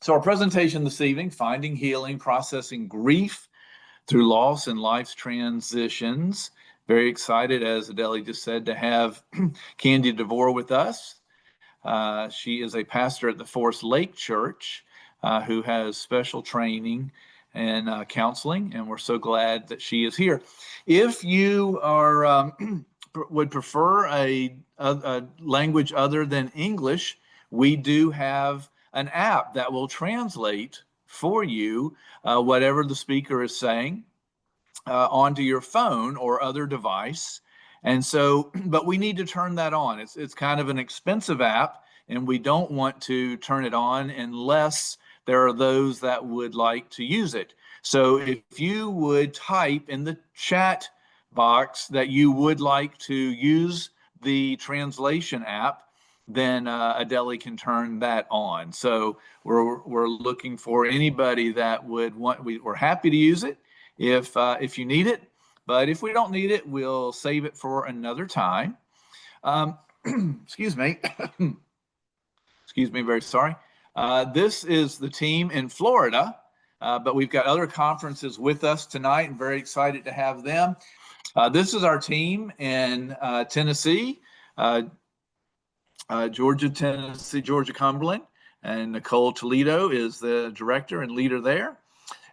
So our presentation this evening, Finding Healing, Processing Grief Through Loss and Life's Transitions. Very excited, as Adele just said, to have Candy DeVore with us. She is a pastor at the Forest Lake Church who has special training and counseling, and we're so glad that she is here. If you are would prefer a language other than English, we do have an app that will translate for you whatever the speaker is saying onto your phone or other device. And so, but we need to turn that on. It's kind of an expensive app, and we don't want to turn it on unless there are those that would like to use it. So if you would type in the chat box that you would like to use the translation app, then Adele can turn that on. So we're looking for anybody that would want. We're happy to use it if you need it, but if we don't need it, we'll save it for another time. Excuse me. Excuse me. Very sorry. This is the team in Florida, but we've got other conferences with us tonight, and very excited to have them. This is our team in Tennessee. Georgia, Tennessee, Georgia Cumberland, and Nicole Toledo is the director and leader there.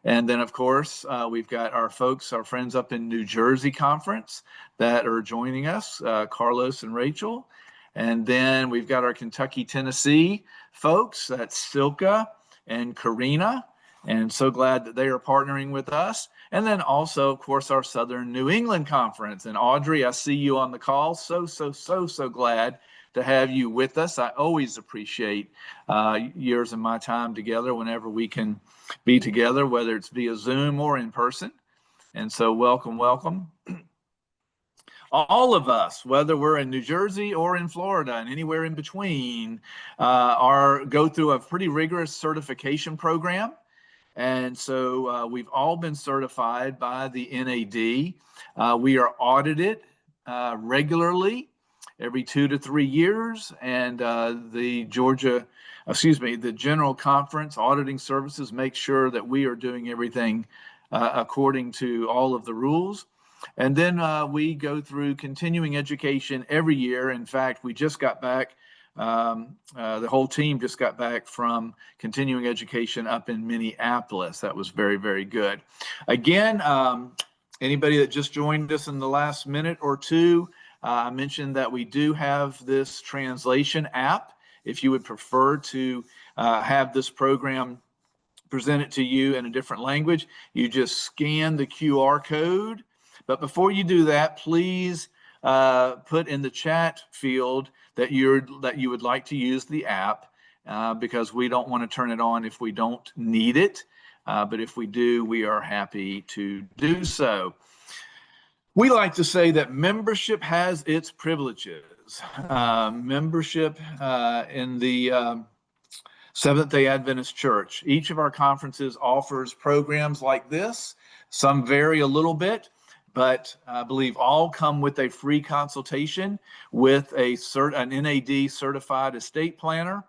And then, of course, we've got our folks, our friends up in New Jersey Conference that are joining us, Carlos and Rachel. And then we've got our Kentucky, Tennessee folks, that's Silka and Karina. And so glad that they are partnering with us. And then also, of course, our Southern New England Conference. And Audrey, I see you on the call. So glad to have you with us. I always appreciate yours and my time together whenever we can be together, whether it's via Zoom or in person. And so welcome. All of us, whether we're in New Jersey or in Florida and anywhere in between, go through a pretty rigorous certification program. And so we've all been certified by the NAD. We are audited regularly every 2 to 3 years, and the General Conference Auditing Services make sure that we are doing everything according to all of the rules. And then we go through continuing education every year. In fact, we just got back, the whole team just got back from continuing education up in Minneapolis. That was very, very good. Again, anybody that just joined us in the last minute or two, I mentioned that we do have this translation app. If you would prefer to have this program presented to you in a different language, you just scan the QR code. But before you do that, please put in the chat field that you would like to use the app, because we don't want to turn it on if we don't need it. But if we do, we are happy to do so. We like to say that membership has its privileges. Membership in the Seventh-day Adventist Church. Each of our conferences offers programs like this. Some vary a little bit, but I believe all come with a free consultation with an NAD certified estate planner.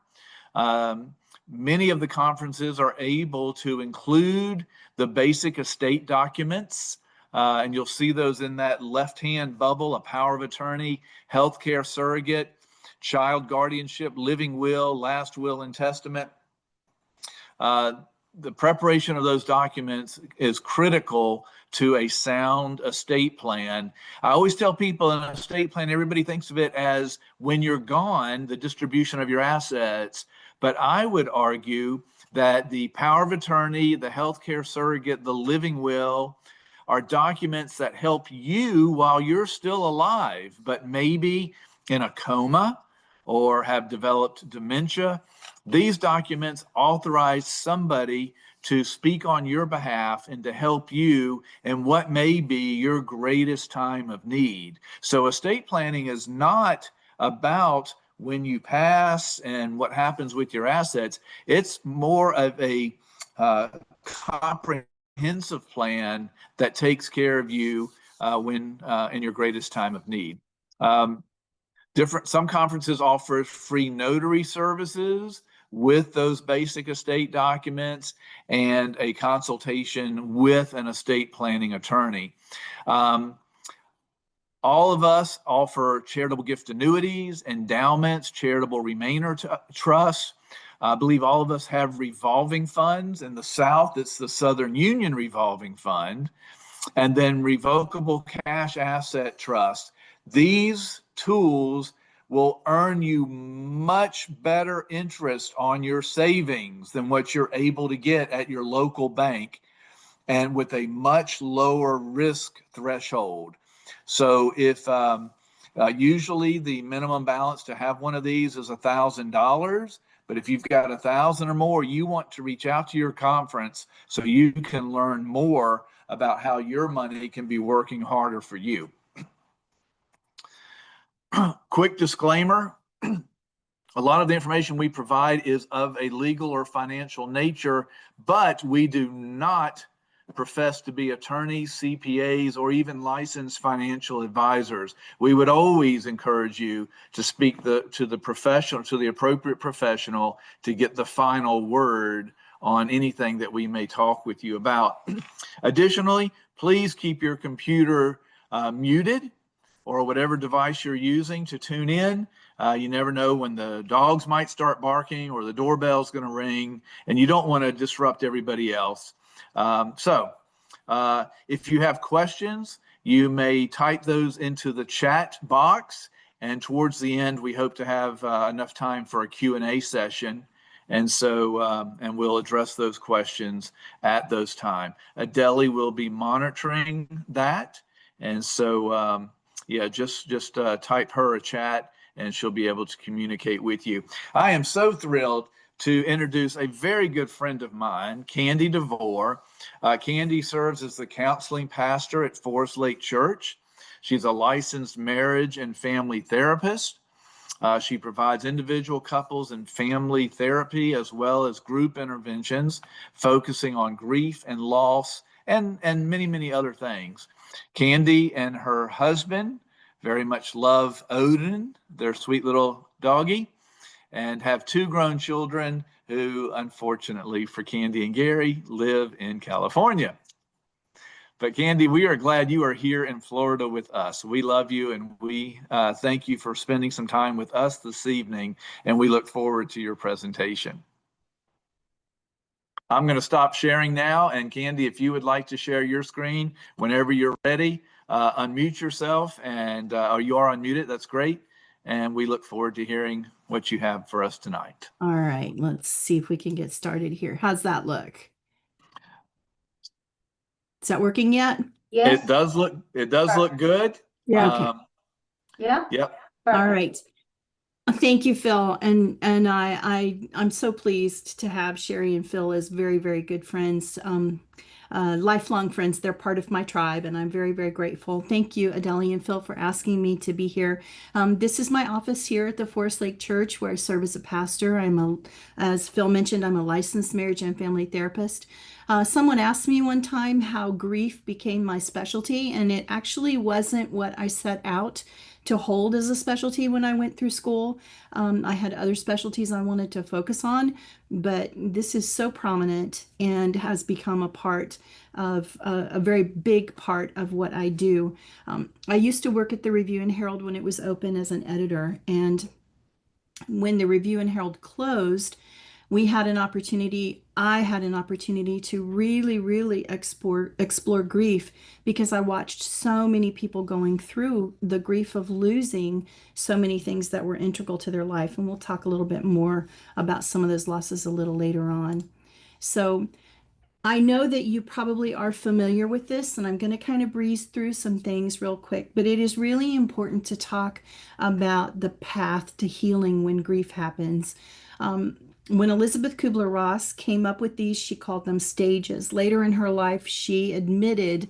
Many of the conferences are able to include the basic estate documents, and you'll see those in that left-hand bubble: a power of attorney, healthcare surrogate, child guardianship, living will, last will, and testament. The preparation of those documents is critical to a sound estate plan. I always tell people, an estate plan, everybody thinks of it as when you're gone, the distribution of your assets. But I would argue that the power of attorney, the healthcare surrogate, the living will are documents that help you while you're still alive, but maybe in a coma or have developed dementia. These documents authorize somebody to speak on your behalf and to help you in what may be your greatest time of need. So estate planning is not about when you pass and what happens with your assets. It's more of a comprehensive plan that takes care of you when in your greatest time of need. Some conferences offer free notary services. with those basic estate documents and a consultation with an estate planning attorney. All of us offer charitable gift annuities, endowments, charitable remainder trusts. I believe all of us have revolving funds. In the South, it's the Southern Union Revolving Fund, and then revocable cash asset trust. These tools will earn you much better interest on your savings than what you're able to get at your local bank, and with a much lower risk threshold. So if usually the minimum balance to have one of these is $1,000, but if you've got 1,000 or more, you want to reach out to your conference so you can learn more about how your money can be working harder for you. Quick disclaimer. A lot of the information we provide is of a legal or financial nature, but we do not profess to be attorneys, CPAs, or even licensed financial advisors. We would always encourage you to speak to the professional, to the appropriate professional, to get the final word on anything that we may talk with you about. Additionally, please keep your computer muted, or whatever device you're using to tune in. You never know when the dogs might start barking or the doorbell's going to ring, and you don't want to disrupt everybody else. If you have questions, you may type those into the chat box, and towards the end, we hope to have enough time for a Q&A session. And so, and we'll address those questions at those time. Adele will be monitoring that. And so, yeah, just type her a chat and she'll be able to communicate with you. I am so thrilled to introduce a very good friend of mine, Candy DeVore. Candy serves as the counseling pastor at Forest Lake Church. She's a licensed marriage and family therapist. She provides individual, couples, and family therapy, as well as group interventions, focusing on grief and loss and many, many other things. Candy and her husband very much love Odin, their sweet little doggy, and have 2 grown children who, unfortunately for Candy and Gary, live in California. But Candy, we are glad you are here in Florida with us. We love you, and we thank you for spending some time with us this evening, and we look forward to your presentation. I'm going to stop sharing now, and Candy, if you would like to share your screen whenever you're ready, unmute yourself, and you are unmuted, that's great, and we look forward to hearing what you have for us tonight. All right, let's see if we can get started here. How's that look? Is that working yet? Yes. It does look good. Yeah. Okay. Yeah. Yep. All right. Thank you, Phil. And I'm so pleased to have Sherry and Phil as very, very good friends, lifelong friends. They're part of my tribe, and I'm very, very grateful. Thank you, Adele and Phil, for asking me to be here. This is my office here at the Forest Lake Church, where I serve as a pastor. As Phil mentioned, I'm a licensed marriage and family therapist. Someone asked me one time how grief became my specialty, and it actually wasn't what I set out to hold as a specialty when I went through school. I had other specialties I wanted to focus on, but this is so prominent and has become a part of a very big part of what I do. I used to work at the Review and Herald when it was open as an editor, and when the Review and Herald closed, I had an opportunity to really, really explore grief, because I watched so many people going through the grief of losing so many things that were integral to their life. And we'll talk a little bit more about some of those losses a little later on. So I know that you probably are familiar with this, and I'm going to kind of breeze through some things real quick, but it is really important to talk about the path to healing when grief happens. When Elizabeth Kubler-Ross came up with these, she called them stages. Later in her life, she admitted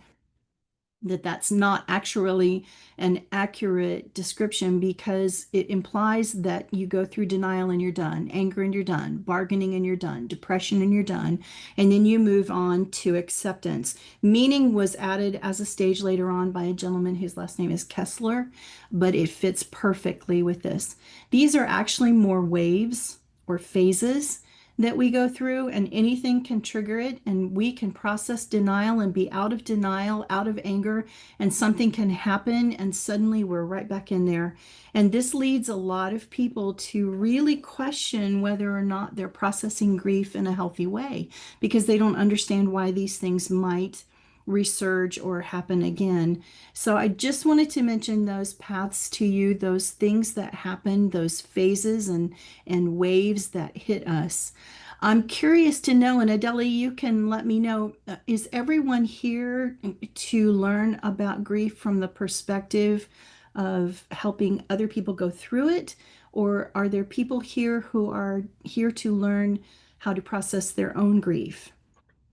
that that's not actually an accurate description, because it implies that you go through denial and you're done, anger and you're done, bargaining and you're done, depression and you're done, and then you move on to acceptance. Meaning was added as a stage later on by a gentleman whose last name is Kessler, but it fits perfectly with this. These are actually more waves or phases that we go through, and anything can trigger it, and we can process denial and be out of denial, out of anger, and something can happen, and suddenly we're right back in there. And this leads a lot of people to really question whether or not they're processing grief in a healthy way because they don't understand why these things might resurge or happen again. So I just wanted to mention those paths to you, those things that happen, those phases and waves that hit us. I'm curious to know, and Adele, you can let me know, is everyone here to learn about grief from the perspective of helping other people go through it? Or are there people here who are here to learn how to process their own grief?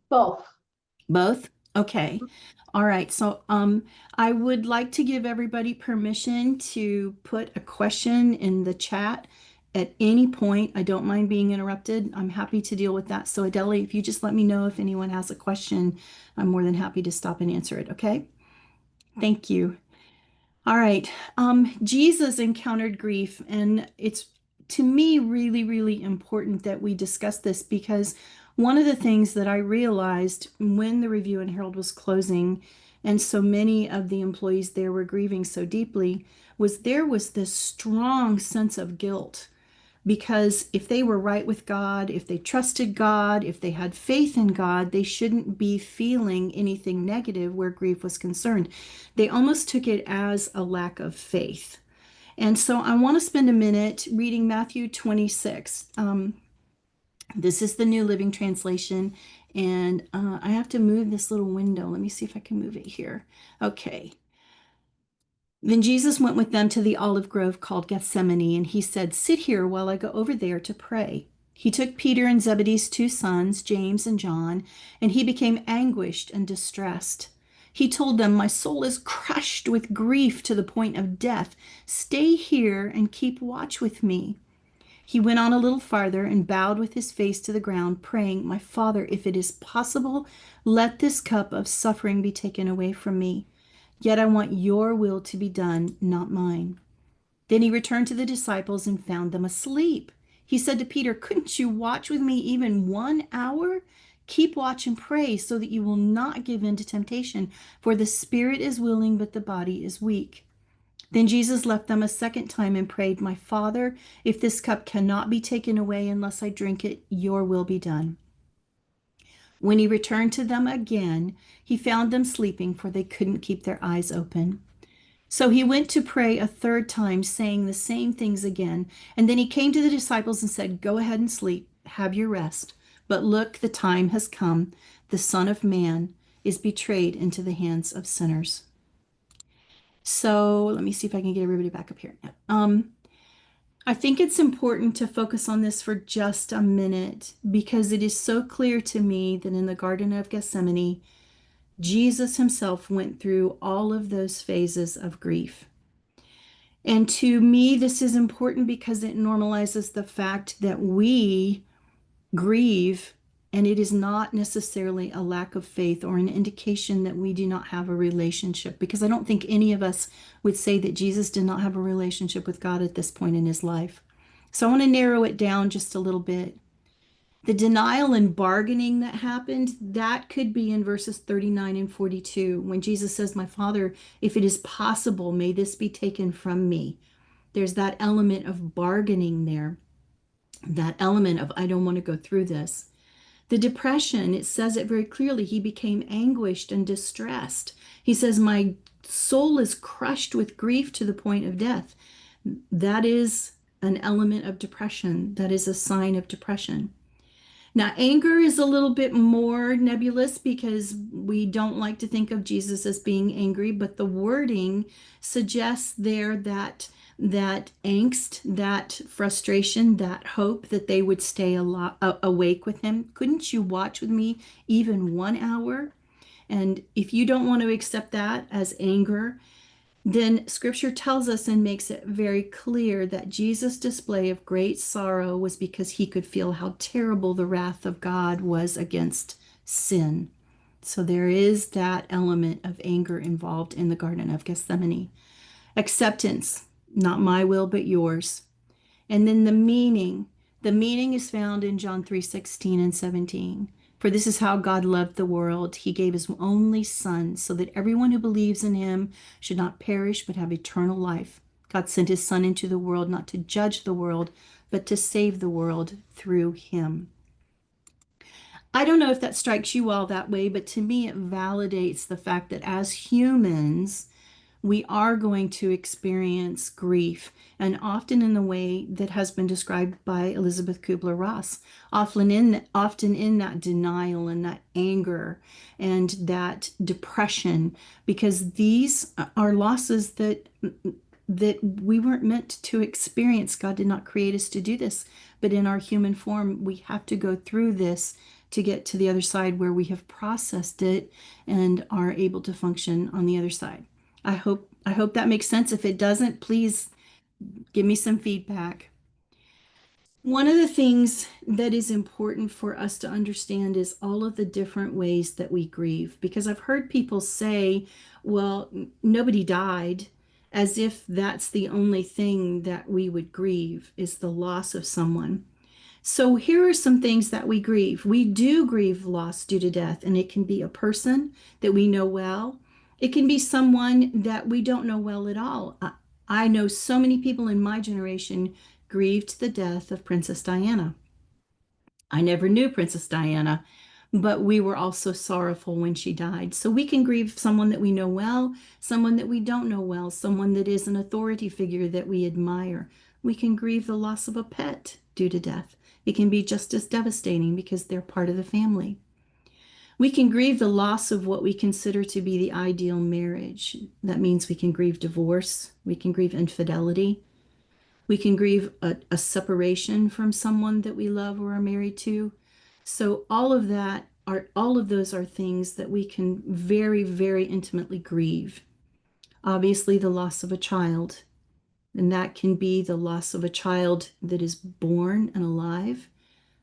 Both. Both? Okay. All right. So I would like to give everybody permission to put a question in the chat at any point. I don't mind being interrupted. I'm happy to deal with that. So Adele, if you just let me know if anyone has a question, I'm more than happy to stop and answer it. Okay. Thank you. All right. Jesus encountered grief, and it's to me really, really important that we discuss this because one of the things that I realized when the Review and Herald was closing, and so many of the employees there were grieving so deeply, was there was this strong sense of guilt because if they were right with God, if they trusted God, if they had faith in God, they shouldn't be feeling anything negative where grief was concerned. They almost took it as a lack of faith. And so I want to spend a minute reading Matthew 26. This is the New Living Translation, and I have to move this little window. Let me see if I can move it here. Okay. Then Jesus went with them to the olive grove called Gethsemane, and he said, "Sit here while I go over there to pray." He took Peter and Zebedee's two sons, James and John, and he became anguished and distressed. He told them, "My soul is crushed with grief to the point of death. Stay here and keep watch with me." He went on a little farther and bowed with his face to the ground, praying, "My Father, if it is possible, let this cup of suffering be taken away from me. Yet I want your will to be done, not mine." Then he returned to the disciples and found them asleep. He said to Peter, "Couldn't you watch with me even 1 hour? Keep watch and pray so that you will not give in to temptation, for the spirit is willing, but the body is weak." Then Jesus left them a second time and prayed, "My Father, if this cup cannot be taken away unless I drink it, your will be done." When he returned to them again, he found them sleeping, for they couldn't keep their eyes open. So he went to pray a third time, saying the same things again. And then he came to the disciples and said, "Go ahead and sleep, have your rest. But look, the time has come. The Son of Man is betrayed into the hands of sinners." So let me see if I can get everybody back up here. I think it's important to focus on this for just a minute because it is so clear to me that in the Garden of Gethsemane, Jesus himself went through all of those phases of grief. And to me, this is important because it normalizes the fact that we grieve, and it is not necessarily a lack of faith or an indication that we do not have a relationship, because I don't think any of us would say that Jesus did not have a relationship with God at this point in his life. So I want to narrow it down just a little bit. The denial and bargaining that happened, that could be in verses 39 and 42, when Jesus says, "My Father, if it is possible, may this be taken from me." There's that element of bargaining there, that element of, I don't want to go through this. The depression, it says it very clearly. He became anguished and distressed. He says, "My soul is crushed with grief to the point of death." That is an element of depression. That is a sign of depression. Now, anger is a little bit more nebulous because we don't like to think of Jesus as being angry, but the wording suggests there that angst, that frustration, that hope that they would stay awake with him. "Couldn't you watch with me even 1 hour?" And if you don't want to accept that as anger, then scripture tells us and makes it very clear that Jesus' display of great sorrow was because he could feel how terrible the wrath of God was against sin. So there is that element of anger involved in the Garden of Gethsemane. Acceptance, not my will, but yours. And then the meaning, The meaning is found in John 3:16 and 17. For this is how God loved the world. He gave his only Son so that everyone who believes in him should not perish but have eternal life. God sent his Son into the world not to judge the world, but to save the world through him. I don't know if that strikes you all that way, but to me, it validates the fact that as humans, we are going to experience grief, and often in the way that has been described by Elizabeth Kubler-Ross, often in that denial and that anger and that depression, because these are losses that we weren't meant to experience. God did not create us to do this, but in our human form, we have to go through this to get to the other side where we have processed it and are able to function on the other side. I hope that makes sense. If it doesn't, please give me some feedback. One of the things that is important for us to understand is all of the different ways that we grieve, because I've heard people say, well, nobody died, as if that's the only thing that we would grieve is the loss of someone. So here are some things that we grieve. We do grieve loss due to death, and it can be a person that we know well. It can be someone that we don't know well at all. I know so many people in my generation grieved the death of Princess Diana. I never knew Princess Diana, but we were also sorrowful when she died. So we can grieve someone that we know well, someone that we don't know well, someone that is an authority figure that we admire. We can grieve the loss of a pet due to death. It can be just as devastating because they're part of the family. We can grieve the loss of what we consider to be the ideal marriage. That means we can grieve divorce, we can grieve infidelity, we can grieve a separation from someone that we love or are married to. So all of those are things that we can very, very intimately grieve. Obviously, the loss of a child, and that can be the loss of a child that is born and alive.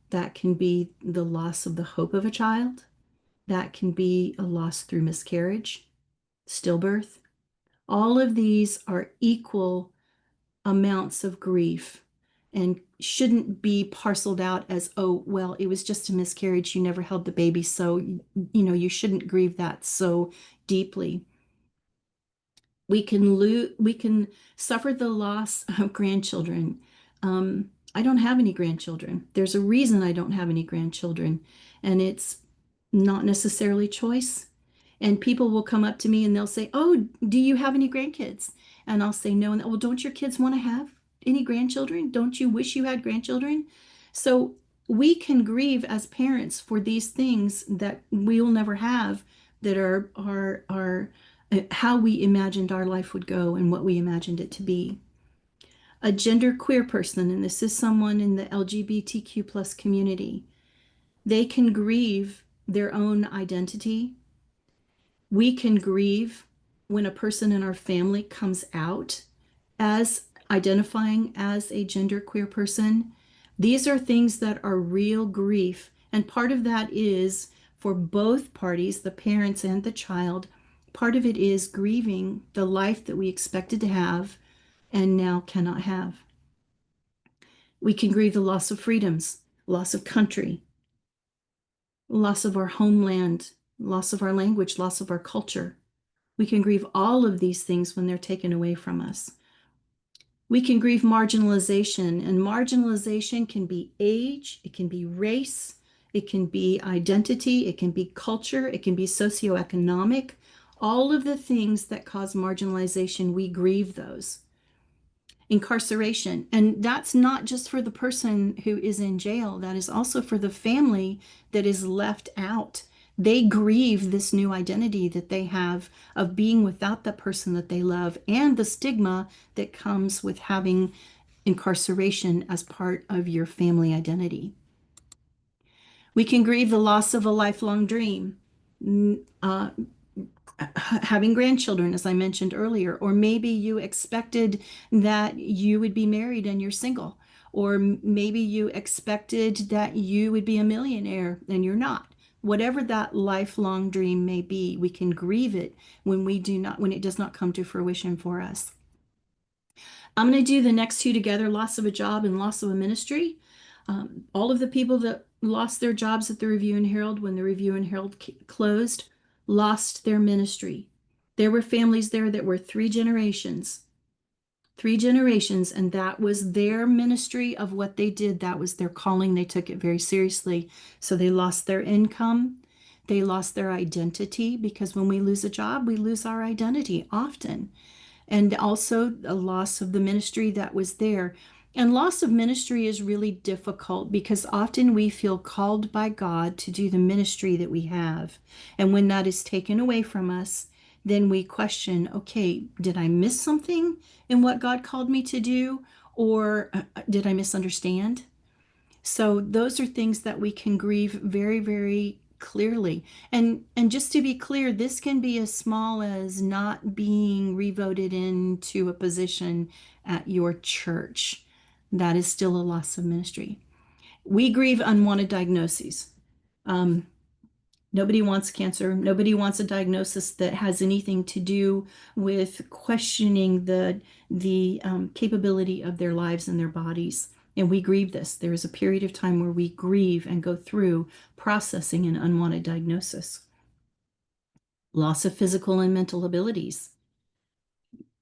That can be the loss of the hope of a child. That can be a loss through miscarriage, stillbirth. All of these are equal amounts of grief and shouldn't be parceled out as, oh, well, it was just a miscarriage. You never held the baby. So, you shouldn't grieve that so deeply. We can suffer the loss of grandchildren. I don't have any grandchildren. There's a reason I don't have any grandchildren, and it's not necessarily choice. And people will come up to me and they'll say, "Oh, do you have any grandkids?" And I'll say no. And well, don't your kids want to have any grandchildren? Don't you wish you had grandchildren? So we can grieve as parents for these things that we'll never have, that are how we imagined our life would go and what we imagined it to be. A gender queer person, and this is someone in the LGBTQ plus community, they can grieve their own identity. We can grieve when a person in our family comes out as identifying as a genderqueer person. These are things that are real grief. And part of that is for both parties, the parents and the child. Part of it is grieving the life that we expected to have and now cannot have. We can grieve the loss of freedoms, loss of country, loss of our homeland, loss of our language, loss of our culture. We can grieve all of these things when they're taken away from us. We can grieve marginalization, and marginalization can be age, it can be race, it can be identity, it can be culture, it can be socioeconomic. All of the things that cause marginalization, we grieve those. Incarceration, and that's not just for the person who is in jail, that is also for the family that is left out. They grieve this new identity that they have of being without the person that they love and the stigma that comes with having incarceration as part of your family identity. We can grieve the loss of a lifelong dream. Having grandchildren, as I mentioned earlier, or maybe you expected that you would be married and you're single, or maybe you expected that you would be a millionaire and you're not. Whatever that lifelong dream may be, we can grieve it when it does not come to fruition for us. I'm going to do the next two together, loss of a job and loss of a ministry. All of the people that lost their jobs at the Review and Herald when the Review and Herald closed lost their ministry. There were families there that were three generations, and that was their ministry of what they did. That was their calling. They took it very seriously. So they lost their income. They lost their identity, because when we lose a job, we lose our identity often. And also a loss of the ministry that was there. And loss of ministry is really difficult because often we feel called by God to do the ministry that we have. And when that is taken away from us, then we question, okay, did I miss something in what God called me to do? Or did I misunderstand? So those are things that we can grieve very, very clearly. And just to be clear, this can be as small as not being revoted into a position at your church. That is still a loss of ministry. We grieve unwanted diagnoses. Um, Nobody wants cancer. Nobody wants a diagnosis that has anything to do with questioning the capability of their lives and their bodies. And we grieve this. There is a period of time where we grieve and go through processing an unwanted diagnosis. Loss of physical and mental abilities.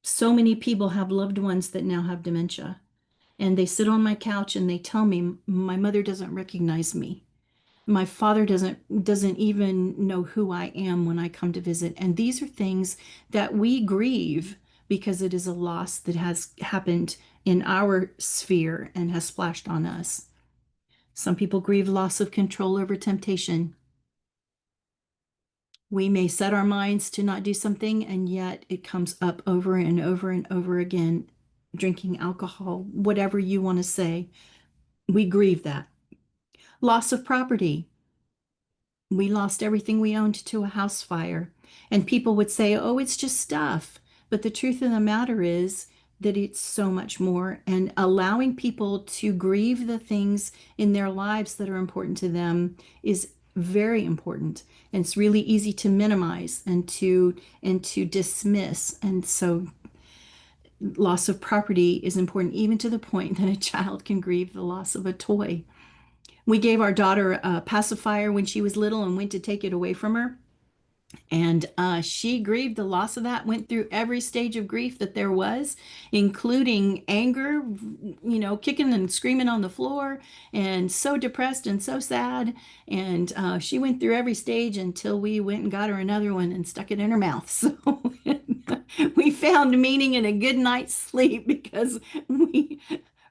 So many people have loved ones that now have dementia, and they sit on my couch and they tell me, my mother doesn't recognize me. My father doesn't even know who I am when I come to visit. And these are things that we grieve because it is a loss that has happened in our sphere and has splashed on us. Some people grieve loss of control over temptation. We may set our minds to not do something, and yet it comes up over and over and over again. Drinking alcohol, whatever you want to say, we grieve that. Loss of property. We lost everything we owned to a house fire. And people would say, oh, it's just stuff. But the truth of the matter is that it's so much more. And allowing people to grieve the things in their lives that are important to them is very important. And it's really easy to minimize and to dismiss. And so loss of property is important, even to the point that a child can grieve the loss of a toy. We gave our daughter a pacifier when she was little and went to take it away from her. And she grieved the loss of that, went through every stage of grief that there was, including anger, kicking and screaming on the floor, and so depressed and so sad. And she went through every stage until we went and got her another one and stuck it in her mouth. So we found meaning in a good night's sleep because we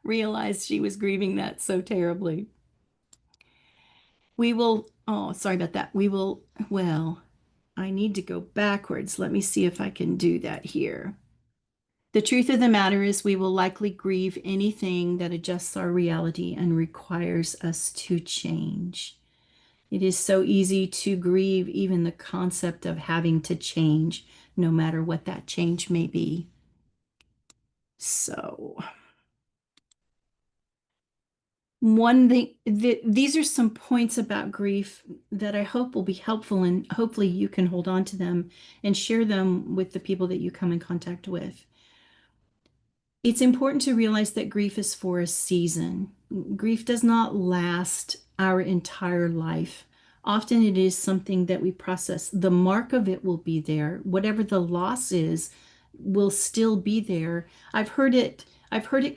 realized she was grieving that so terribly. Oh, sorry about that. Well, I need to go backwards. Let me see if I can do that here. The truth of the matter is, we will likely grieve anything that adjusts our reality and requires us to change. It is so easy to grieve even the concept of having to change, no matter what that change may be. So, one thing, these are some points about grief that I hope will be helpful, and hopefully you can hold on to them and share them with the people that you come in contact with. It's important to realize that grief is for a season. Grief does not last our entire life. Often it is something that we process. The mark of it will be there. Whatever the loss is will still be there. I've heard it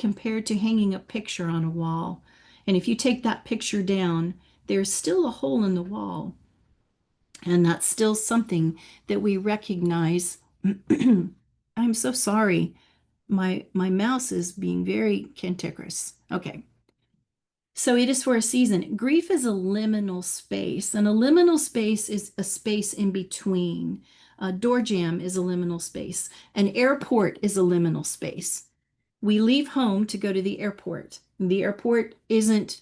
compared to hanging a picture on a wall. And if you take that picture down, there's still a hole in the wall. And that's still something that we recognize. I'm so sorry. My mouse is being very cantankerous. Okay. So it is for a season. Grief is a liminal space, and a liminal space is a space in between. A door jam is a liminal space. An airport is a liminal space. We leave home to go to the airport. The airport isn't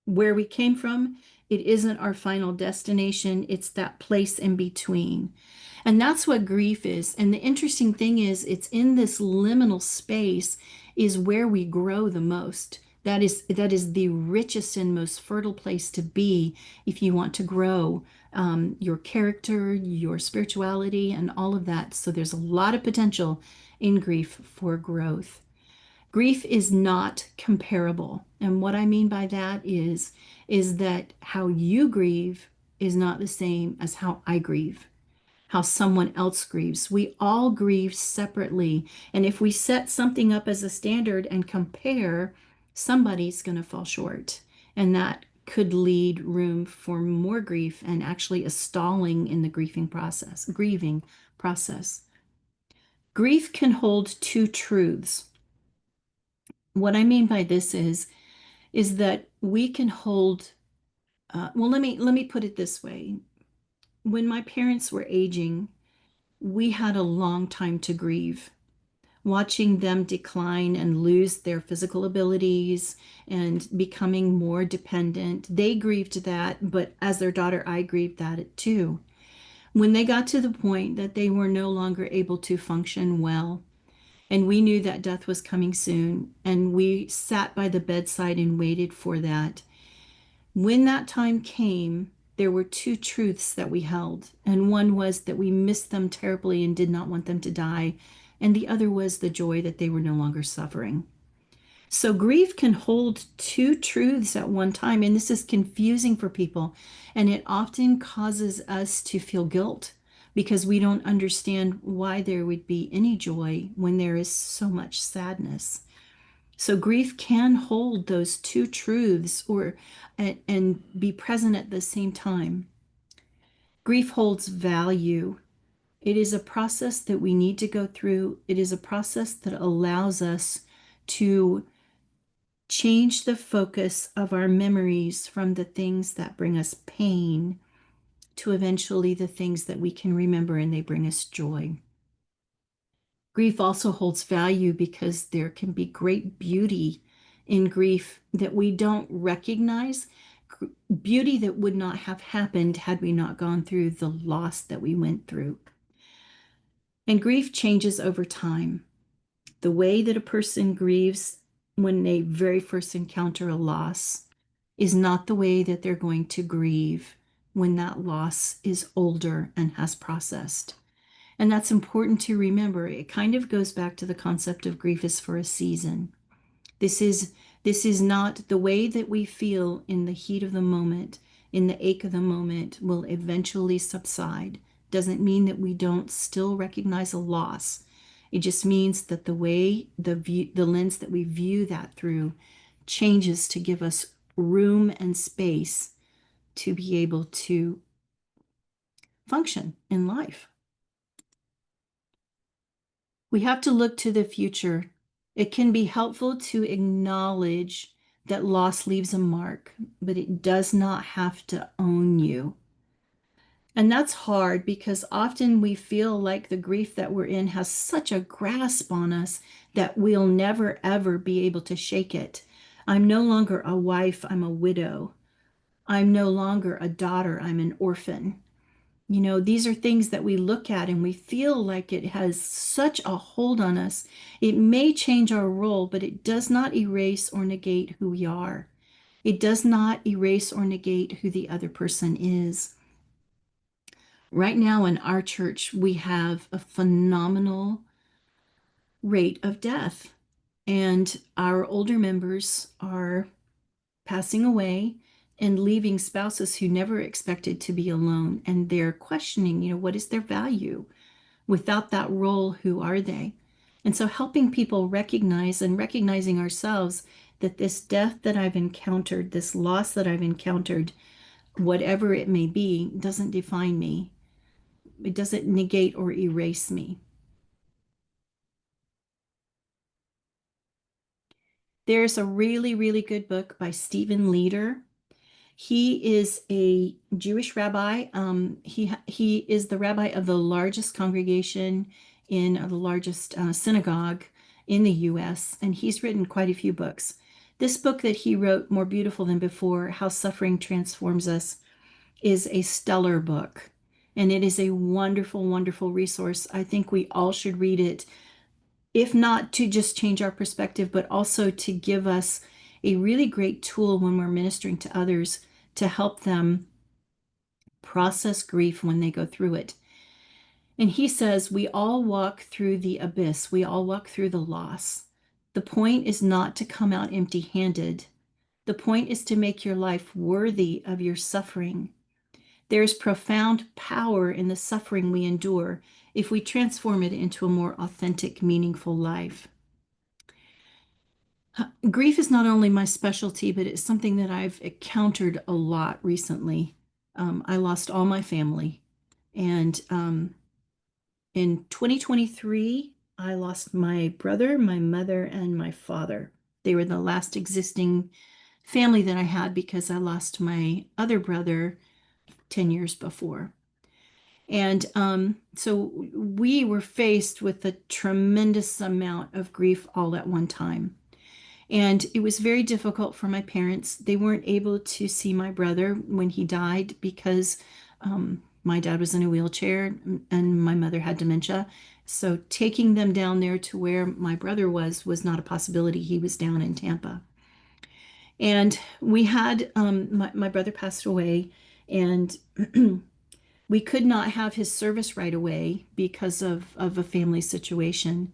where we came from. It isn't our final destination. It's that place in between. And that's what grief is. And the interesting thing is, it's in this liminal space is where we grow the most. That is the richest and most fertile place to be if you want to grow your character, your spirituality, and all of that. So there's a lot of potential in grief for growth. Grief is not comparable. And what I mean by that is that how you grieve is not the same as how I grieve, how someone else grieves. We all grieve separately. And if we set something up as a standard and compare, somebody's going to fall short. And that could lead room for more grief and actually a stalling in the grieving process. Grief can hold two truths. What I mean by this is that we can hold well, let me put it this way. When my parents were aging, we had a long time to grieve, watching them decline and lose their physical abilities and becoming more dependent. They grieved that, but as their daughter, I grieved that too. When they got to the point that they were no longer able to function well, and we knew that death was coming soon, and we sat by the bedside and waited for that. When that time came, there were two truths that we held, and one was that we missed them terribly and did not want them to die, and the other was the joy that they were no longer suffering. So grief can hold two truths at one time, and this is confusing for people, and it often causes us to feel guilt because we don't understand why there would be any joy when there is so much sadness. So grief can hold those two truths or and be present at the same time. Grief holds value. It is a process that we need to go through. It is a process that allows us to change the focus of our memories from the things that bring us pain to eventually the things that we can remember and they bring us joy. Grief also holds value because there can be great beauty in grief that we don't recognize, beauty that would not have happened had we not gone through the loss that we went through. And grief changes over time. The way that a person grieves when they very first encounter a loss is not the way that they're going to grieve when that loss is older and has processed. And that's important to remember. It kind of goes back to the concept of grief is for a season. This is not the way that we feel in the heat of the moment, in the ache of the moment will eventually subside. Doesn't mean that we don't still recognize a loss. It just means that the way the lens that we view that through changes to give us room and space to be able to function in life. We have to look to the future. It can be helpful to acknowledge that loss leaves a mark, but it does not have to own you. And that's hard because often we feel like the grief that we're in has such a grasp on us that we'll never, ever be able to shake it. I'm no longer a wife, I'm a widow. I'm no longer a daughter, I'm an orphan. These are things that we look at and we feel like it has such a hold on us. It may change our role, but it does not erase or negate who we are. It does not erase or negate who the other person is. Right now in our church, we have a phenomenal rate of death, and our older members are passing away and leaving spouses who never expected to be alone. And they're questioning, what is their value? Without that role, who are they? And so helping people recognize and recognizing ourselves that this death that I've encountered, this loss that I've encountered, whatever it may be, doesn't define me. It doesn't negate or erase me. There's a really, really good book by Stephen Leader. He is a Jewish rabbi. He is the rabbi of the largest congregation in the largest synagogue in the U.S., and he's written quite a few books. This book that he wrote, More Beautiful Than Before, How Suffering Transforms Us, is a stellar book, and it is a wonderful, wonderful resource. I think we all should read it, if not to just change our perspective, but also to give us a really great tool when we're ministering to others to help them process grief when they go through it. And he says, we all walk through the abyss. We all walk through the loss. The point is not to come out empty-handed. The point is to make your life worthy of your suffering. There is profound power in the suffering we endure if we transform it into a more authentic, meaningful life. Grief is not only my specialty, but it's something that I've encountered a lot recently. I lost all my family. And in 2023, I lost my brother, my mother, and my father. They were the last existing family that I had because I lost my other brother 10 years before. And so we were faced with a tremendous amount of grief all at one time. And it was very difficult for my parents. They weren't able to see my brother when he died because my dad was in a wheelchair and my mother had dementia. So taking them down there to where my brother was not a possibility. He was down in Tampa. And we had my brother passed away, and we could not have his service right away because of a family situation.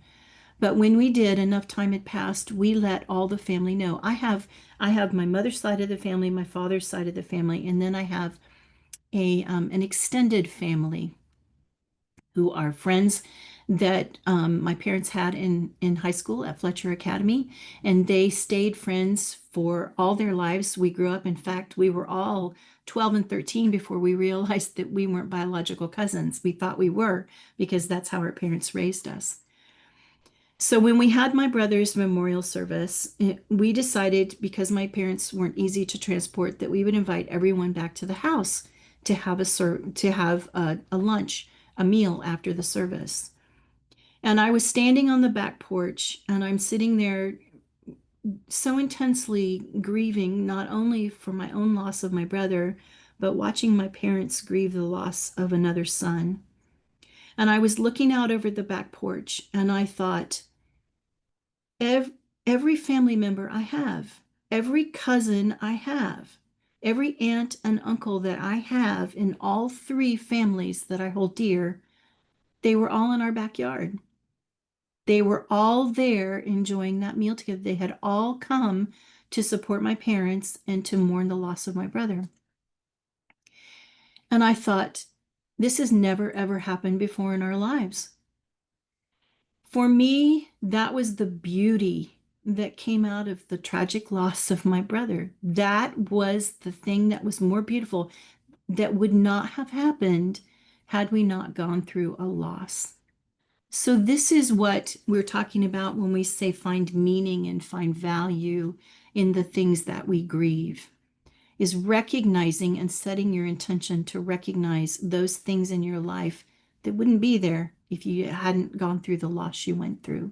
But when we did, enough time had passed, we let all the family know. I have my mother's side of the family, my father's side of the family, and then I have an extended family who are friends that my parents had in high school at Fletcher Academy, and they stayed friends for all their lives. We grew up, in fact, we were all 12 and 13 before we realized that we weren't biological cousins. We thought we were because that's how our parents raised us. So when we had my brother's memorial service, we decided, because my parents weren't easy to transport, that we would invite everyone back to the house to have a lunch, a meal after the service. And I was standing on the back porch, and I'm sitting there so intensely grieving, not only for my own loss of my brother, but watching my parents grieve the loss of another son. And I was looking out over the back porch, and I thought, every family member I have, every cousin I have, every aunt and uncle that I have in all three families that I hold dear, they were all in our backyard. They were all there enjoying that meal together. They had all come to support my parents and to mourn the loss of my brother. And I thought, this has never, ever happened before in our lives. For me, that was the beauty that came out of the tragic loss of my brother. That was the thing that was more beautiful, that would not have happened had we not gone through a loss. So this is what we're talking about when we say find meaning and find value in the things that we grieve, is recognizing and setting your intention to recognize those things in your life that wouldn't be there if you hadn't gone through the loss you went through.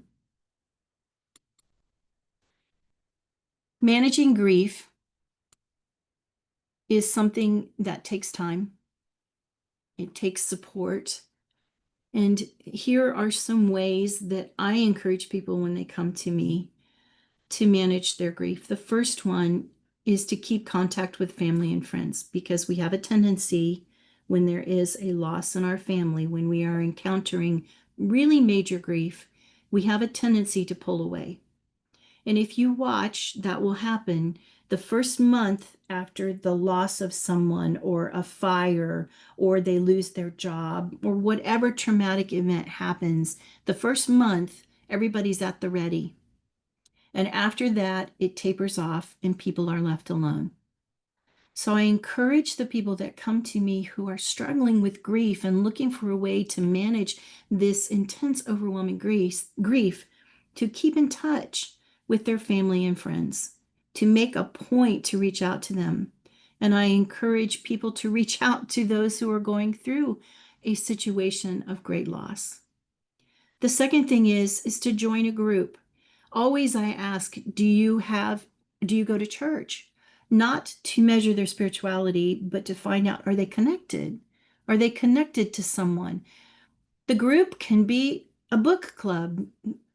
Managing grief is something that takes time. It takes support. And here are some ways that I encourage people when they come to me to manage their grief. The first one is to keep contact with family and friends, because we have a tendency, when there is a loss in our family, when we are encountering really major grief, we have a tendency to pull away. And if you watch, that will happen the first month after the loss of someone, or a fire, or they lose their job, or whatever traumatic event happens. The first month, everybody's at the ready. And after that, it tapers off and people are left alone. So I encourage the people that come to me who are struggling with grief and looking for a way to manage this intense, overwhelming grief, to keep in touch with their family and friends, to make a point to reach out to them. And I encourage people to reach out to those who are going through a situation of great loss. The second thing is to join a group. Always I ask, do you go to church? Not to measure their spirituality, but to find out, are they connected? Are they connected to someone? The group can be a book club,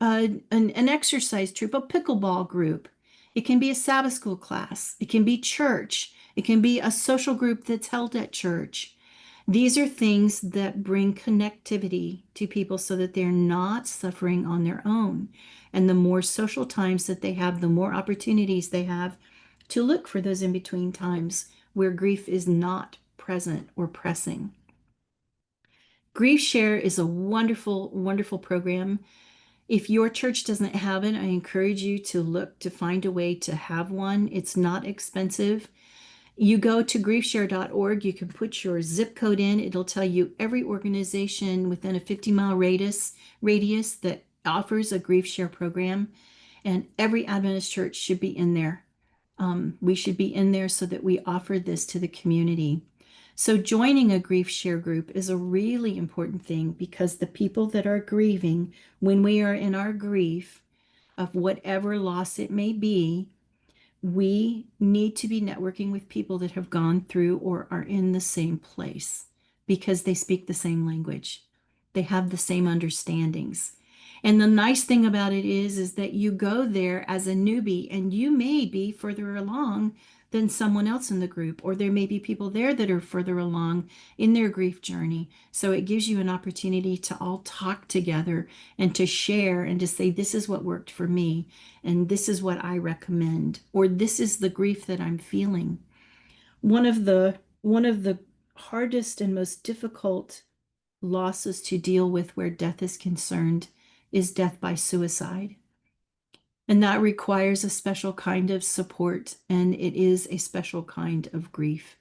an exercise troop, a pickleball group. It can be a Sabbath school class. It can be church. It can be a social group that's held at church. These are things that bring connectivity to people so that they're not suffering on their own. And the more social times that they have, the more opportunities they have to look for those in between times where grief is not present or pressing. Grief Share is a wonderful, wonderful program. If your church doesn't have it, I encourage you to look to find a way to have one. It's not expensive. You go to griefshare.org, you can put your zip code in. It'll tell you every organization within a 50-mile radius that offers a grief share program, and every Adventist church should be in there. We should be in there so that we offer this to the community. So joining a grief share group is a really important thing because the people that are grieving, when we are in our grief of whatever loss it may be, we need to be networking with people that have gone through or are in the same place because they speak the same language. They have the same understandings. And the nice thing about it is that you go there as a newbie and you may be further along than someone else in the group, or there may be people there that are further along in their grief journey. So it gives you an opportunity to all talk together and to share and to say, this is what worked for me, and this is what I recommend, or this is the grief that I'm feeling. One of the hardest and most difficult losses to deal with where death is concerned is death by suicide. And that requires a special kind of support, and it is a special kind of grief.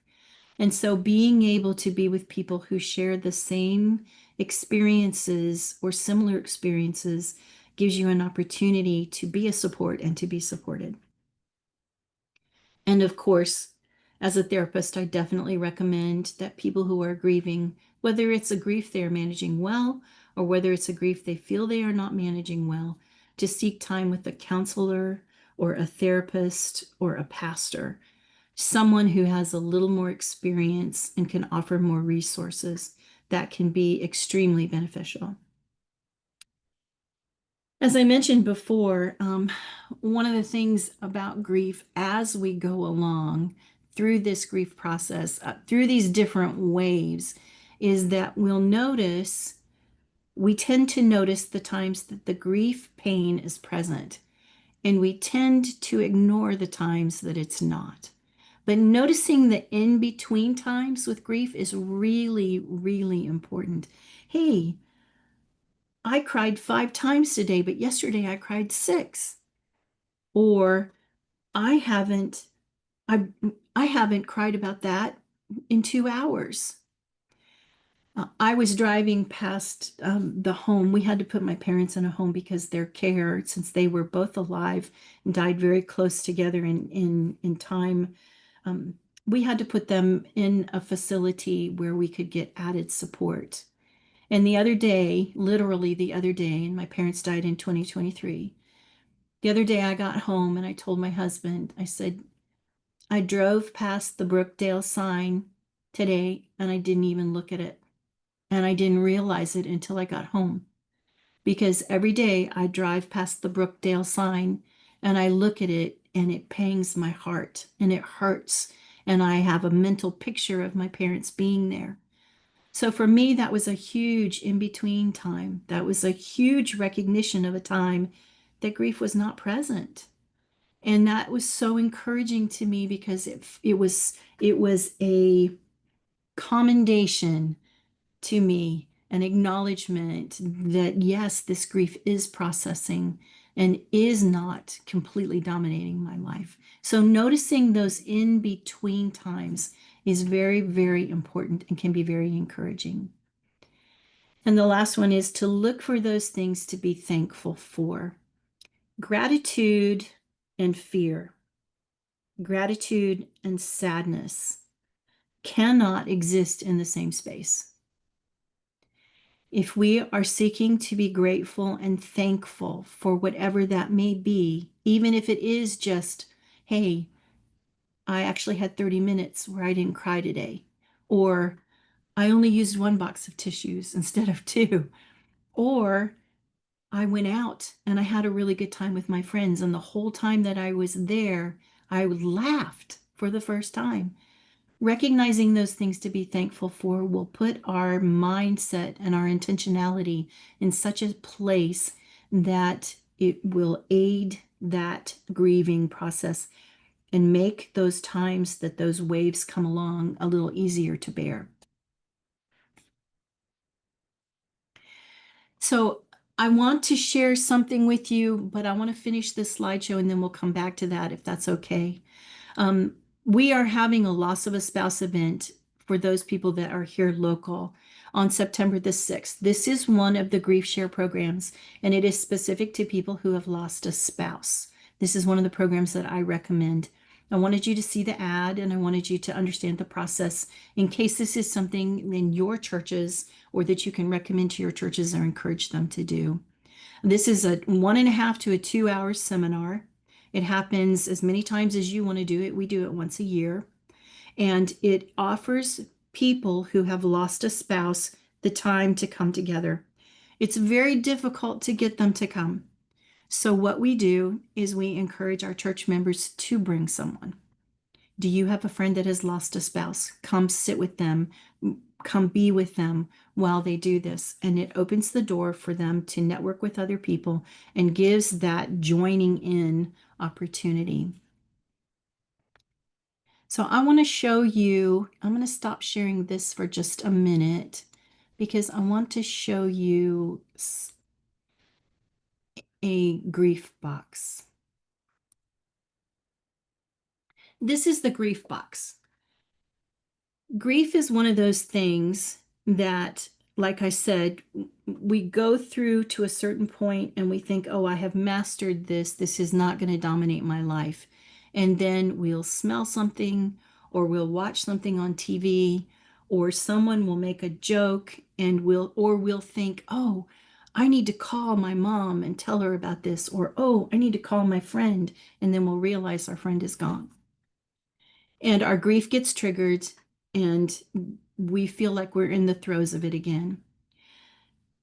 And so being able to be with people who share the same experiences or similar experiences gives you an opportunity to be a support and to be supported. And of course, as a therapist, I definitely recommend that people who are grieving, whether it's a grief they are managing well or whether it's a grief they feel they are not managing well, to seek time with a counselor or a therapist or a pastor, someone who has a little more experience and can offer more resources. That can be extremely beneficial. As I mentioned before, one of the things about grief as we go along through this grief process, through these different waves, is that we tend to notice the times that the grief pain is present, and we tend to ignore the times that it's not. But noticing the in between times with grief is really, really important. Hey, I cried 5 times today, but yesterday I cried 6. Or I haven't I I haven't cried about that in 2 hours. I was driving past the home. We had to put my parents in a home because their care, since they were both alive and died very close together in time, um, we had to put them in a facility where we could get added support. And the other day, literally the other day, and my parents died in 2023. The other day I got home and I told my husband, I said, I drove past the Brookdale sign today and I didn't even look at it. And I didn't realize it until I got home. Because every day I drive past the Brookdale sign and I look at it and it pangs my heart and it hurts. And I have a mental picture of my parents being there. So for me, that was a huge in between time. That was a huge recognition of a time that grief was not present. And that was so encouraging to me because it was a commendation to me, an acknowledgement that yes, this grief is processing and is not completely dominating my life. So noticing those in between times is very, very important and can be very encouraging. And the last one is to look for those things to be thankful for. Gratitude and fear, gratitude and sadness cannot exist in the same space. If we are seeking to be grateful and thankful for whatever that may be, even if it is just, hey, I actually had 30 minutes where I didn't cry today, or I only used one box of tissues instead of two, or I went out and I had a really good time with my friends, and the whole time that I was there, I laughed for the first time. Recognizing those things to be thankful for will put our mindset and our intentionality in such a place that it will aid that grieving process and make those times that those waves come along a little easier to bear. So I want to share something with you, but I want to finish this slideshow and then we'll come back to that if that's okay. We are having a loss of a spouse event for those people that are here local on September the 6th. This is one of the Grief Share programs, and it is specific to people who have lost a spouse. This is one of the programs that I recommend. I wanted you to see the ad and I wanted you to understand the process in case this is something in your churches or that you can recommend to your churches or encourage them to do. This is a 1.5 to 2 hour seminar. It happens as many times as you want to do it. We do it once a year. And it offers people who have lost a spouse the time to come together. It's very difficult to get them to come. So what we do is we encourage our church members to bring someone. Do you have a friend that has lost a spouse? Come sit with them, come be with them while they do this. And it opens the door for them to network with other people and gives that joining in opportunity. So I want to show you, I'm going to stop sharing this for just a minute because I want to show you a grief box. This is the grief box. Grief is one of those things that, like I said, we go through to a certain point and we think, oh, I have mastered this. This is not going to dominate my life. And then we'll smell something or we'll watch something on TV or someone will make a joke and we'll think, oh, I need to call my mom and tell her about this, or oh, I need to call my friend, and then we'll realize our friend is gone. And our grief gets triggered and we feel like we're in the throes of it again.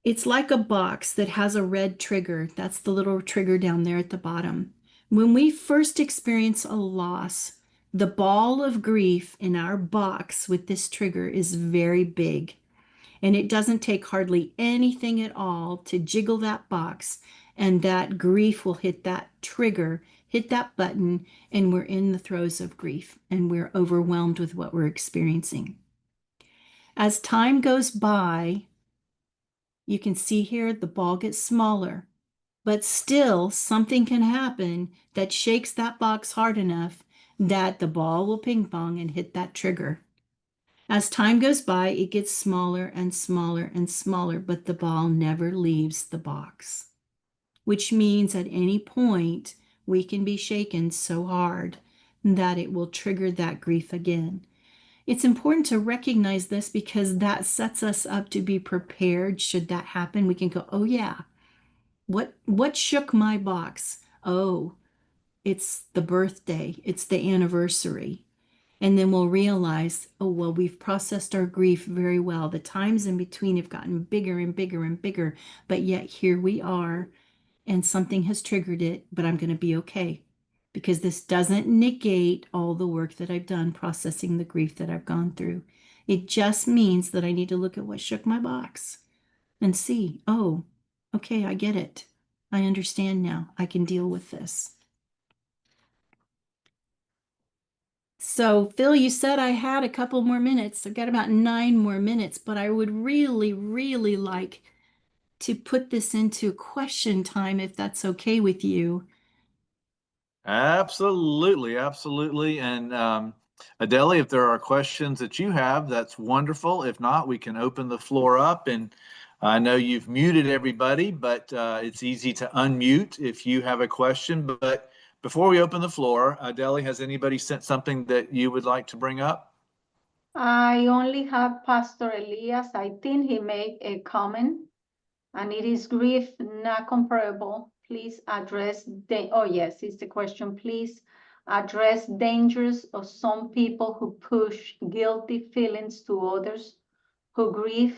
It's like a box that has a red trigger. That's the little trigger down there at the bottom. When we first experience a loss, the ball of grief in our box with this trigger is very big. And it doesn't take hardly anything at all to jiggle that box, and that grief will hit that trigger, hit that button, and we're in the throes of grief and we're overwhelmed with what we're experiencing. As time goes by, you can see here the ball gets smaller, but still something can happen that shakes that box hard enough that the ball will ping pong and hit that trigger. As time goes by, it gets smaller and smaller and smaller, but the ball never leaves the box, which means at any point we can be shaken so hard that it will trigger that grief again. It's important to recognize this because that sets us up to be prepared should that happen. We can go, oh yeah, what shook my box? Oh, it's the birthday, it's the anniversary. And then we'll realize, oh, well, we've processed our grief very well. The times in between have gotten bigger and bigger and bigger, but yet here we are, and something has triggered it, but I'm going to be okay because this doesn't negate all the work that I've done processing the grief that I've gone through. It just means that I need to look at what shook my box and see, oh, okay, I get it. I understand now. I can deal with this. So, Phil, you said I had a couple more minutes. I've got about 9 more minutes, but I would really, really like to put this into question time if that's okay with you. Absolutely, absolutely. And Adele, if there are questions that you have, that's wonderful. If not, we can open the floor up. And I know you've muted everybody, but it's easy to unmute if you have a question. But before we open the floor, Adele, has anybody sent something that you would like to bring up? I only have Pastor Elias. I think he made a comment, and it is grief not comparable. Please address oh yes, it's the question. Please address dangers of some people who push guilty feelings to others who grieve,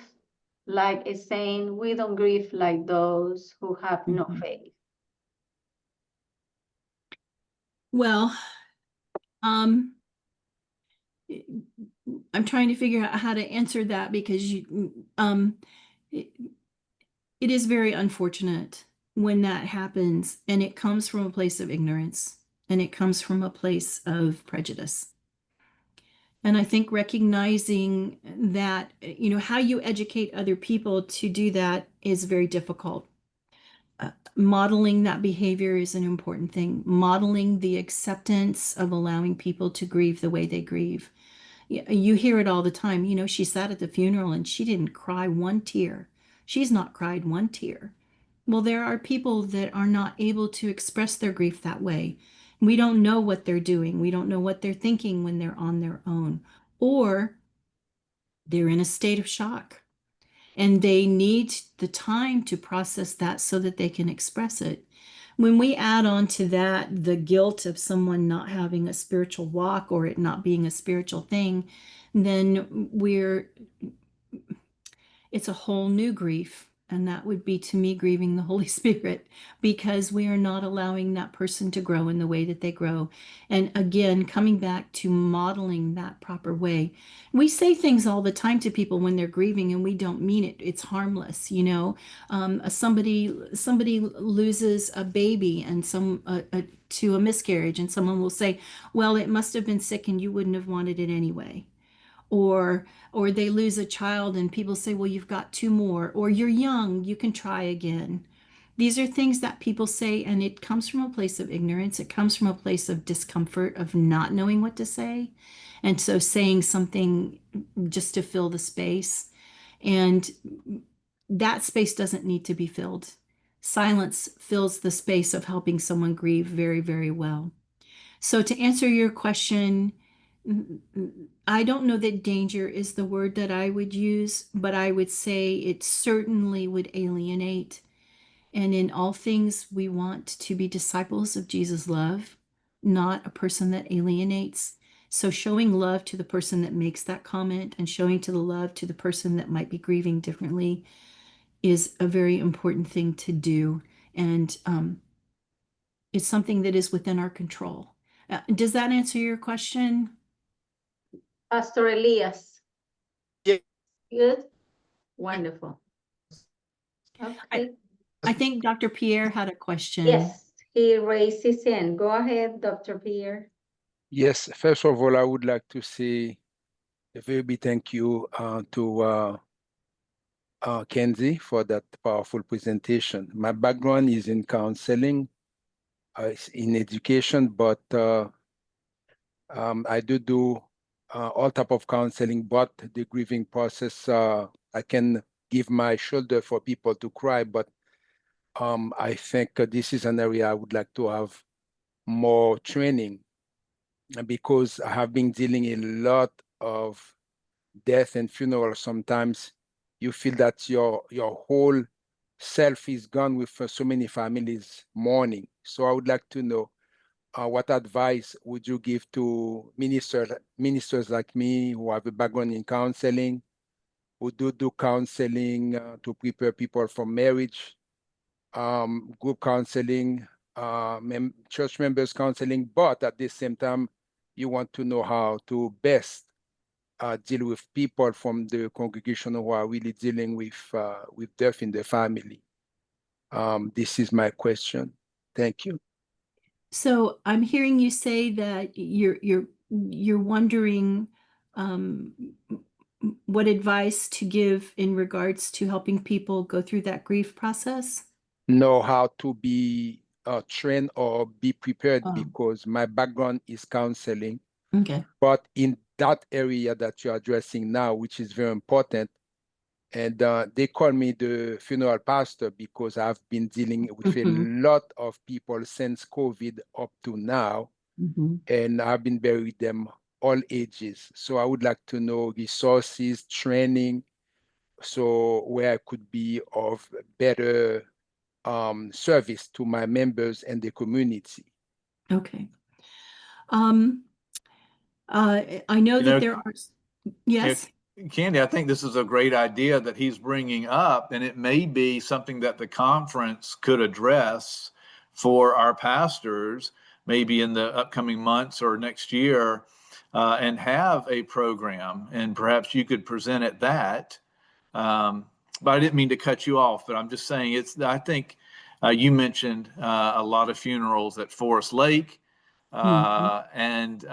like a saying, we don't grieve like those who have no faith. Well, I'm trying to figure out how to answer that because it, it is very unfortunate when that happens, and it comes from a place of ignorance, and it comes from a place of prejudice. And I think recognizing that, how you educate other people to do that is very difficult. Modeling that behavior is an important thing. Modeling the acceptance of allowing people to grieve the way they grieve. You hear it all the time. She sat at the funeral and she didn't cry one tear. She's not cried one tear. Well, there are people that are not able to express their grief that way. We don't know what they're doing. We don't know what they're thinking when they're on their own, or they're in a state of shock and they need the time to process that so that they can express it. When we add on to that the guilt of someone not having a spiritual walk or it not being a spiritual thing, then it's a whole new grief. And that would be, to me, grieving the Holy Spirit, because we are not allowing that person to grow in the way that they grow. And again, coming back to modeling that proper way. We say things all the time to people when they're grieving and we don't mean it. It's harmless, somebody loses a baby and to a miscarriage, and someone will say, well, it must have been sick and you wouldn't have wanted it anyway. Or they lose a child and people say, well, you've got two more, or you're young, you can try again. These are things that people say, and it comes from a place of ignorance. It comes from a place of discomfort, of not knowing what to say. And so saying something just to fill the space. And that space doesn't need to be filled. Silence fills the space of helping someone grieve very, very well. So to answer your question, I don't know that danger is the word that I would use, but I would say it certainly would alienate. And in all things, we want to be disciples of Jesus' love, not a person that alienates. So showing love to the person that makes that comment and showing to the love to the person that might be grieving differently is a very important thing to do. And it's something that is within our control. Does that answer your question? Pastor Elias. Yeah. Good. Wonderful. Okay. I think Dr. Pierre had a question. Yes, he raised his hand. Go ahead, Dr. Pierre. Yes, first of all, I would like to say a very big thank you to Kenzie for that powerful presentation. My background is in counseling, in education, but I do all type of counseling, but the grieving process, I can give my shoulder for people to cry, but I think this is an area I would like to have more training, because I have been dealing a lot of death and funeral. Sometimes you feel that your whole self is gone with so many families mourning. So I would like to know what advice would you give to ministers like me who have a background in counseling, who do counseling to prepare people for marriage, group counseling, church members counseling, but at the same time, you want to know how to best deal with people from the congregation who are really dealing with death in the family. This is my question. Thank you. So I'm hearing you say that you're wondering what advice to give in regards to helping people go through that grief process? Know how to be trained or be prepared, Oh. because my background is counseling. Okay. But in that area that you're addressing now, which is very important, and they call me the funeral pastor because I've been dealing with a lot of people since COVID up to now, and I've been buried with them all ages. So I would like to know resources, training, so where I could be of better service to my members and the community. Okay. I know that there are, yes. Candy, I think this is a great idea that he's bringing up, and it may be something that the conference could address for our pastors, maybe in the upcoming months or next year. and have a program, and perhaps you could present at that. But I didn't mean to cut you off, but I'm just saying I think you mentioned a lot of funerals at Forest Lake, and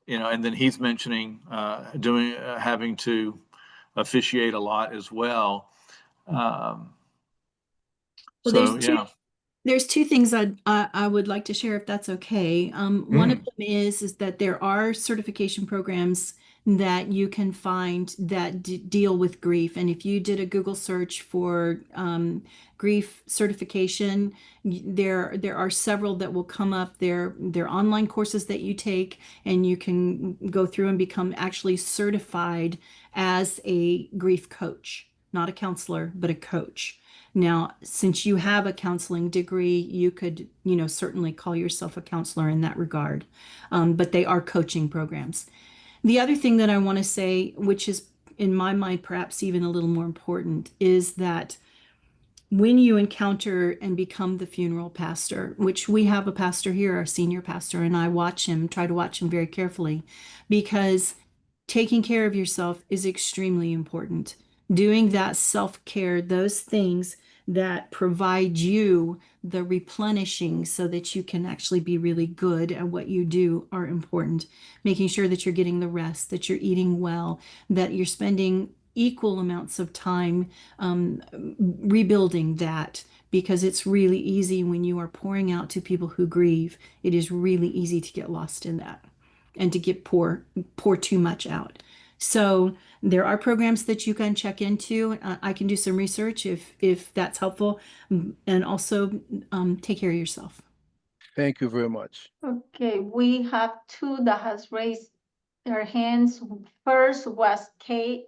and then he's mentioning having to officiate a lot as well. Well, So yeah. There's two things I would like to share if that's okay. One of them is that there are certification programs that you can find that deal with grief. And if you did a Google search for grief certification, there are several that will come up. They're online courses that you take, and you can go through and become actually certified as a grief coach, not a counselor, but a coach. Now, since you have a counseling degree, you could, certainly call yourself a counselor in that regard. But they are coaching programs. The other thing that I want to say, which is in my mind perhaps even a little more important, is that when you encounter and become the funeral pastor, which we have a pastor here, our senior pastor, and I try to watch him very carefully, because taking care of yourself is extremely important. Doing that self-care, those things that provide you the replenishing so that you can actually be really good at what you do are important. Making sure that you're getting the rest, that you're eating well, that you're spending equal amounts of time rebuilding that, because it's really easy when you are pouring out to people who grieve. It is really easy to get lost in that and to pour too much out. So there are programs that you can check into. I can do some research if that's helpful, and also take care of yourself. Thank you very much. Okay, we have two that has raised their hands. First was KK,